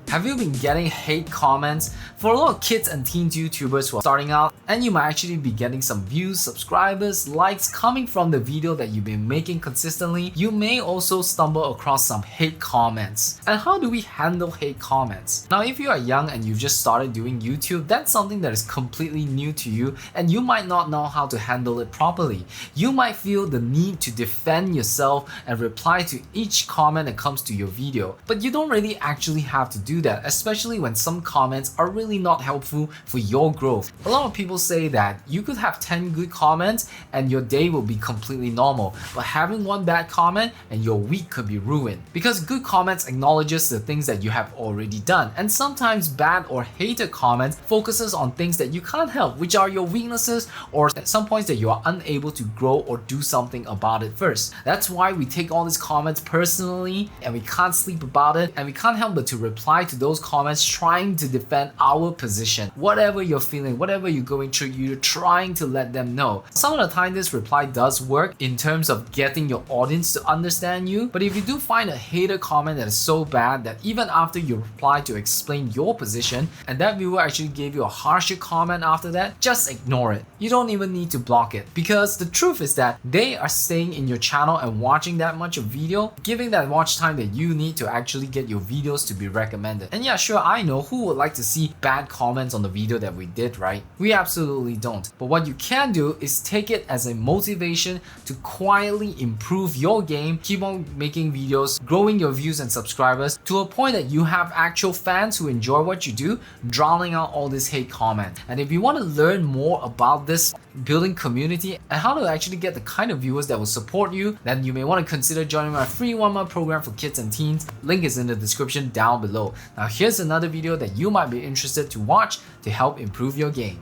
Have you been getting hate comments? For a lot of kids and teens YouTubers who are starting out, and you might actually be getting some views, subscribers, likes coming from the video that you've been making consistently, you may also stumble across some hate comments. And how do we handle hate comments? Now, if you are young and you've just started doing YouTube, that's something that is completely new to you and you might not know how to handle it properly. You might feel the need to defend yourself and reply to each comment that comes to your video, but you don't really actually have to do that, especially when some comments are really not helpful for your growth. A lot of people say that you could have 10 good comments and your day will be completely normal, but having one bad comment and your week could be ruined. Because good comments acknowledges the things that you have already done, and sometimes bad or hated comments focuses on things that you can't help, which are your weaknesses or at some points that you are unable to grow or do something about it first. That's why we take all these comments personally and we can't sleep about it, and we can't help but to reply to those comments trying to defend our position. Whatever you're feeling, whatever you're going through, you're trying to let them know. Some of the time this reply does work in terms of getting your audience to understand you, but if you do find a hater comment that is so bad that even after you reply to explain your position and that viewer actually gave you a harsher comment after that, just ignore it. You don't even need to block it, because the truth is that they are staying in your channel and watching that much of video, giving that watch time that you need to actually get your videos to be recommended. And yeah, sure, I know who would like to see bad comments on the video that we did, right? We absolutely don't. But what you can do is take it as a motivation to quietly improve your game, keep on making videos, growing your views and subscribers to a point that you have actual fans who enjoy what you do, drowning out all this hate comment. And if you want to learn more about this, building community and how to actually get the kind of viewers that will support you, then you may want to consider joining my free 1-month program for kids and teens. Link is in the description down below. Now here's another video that you might be interested to watch to help improve your game.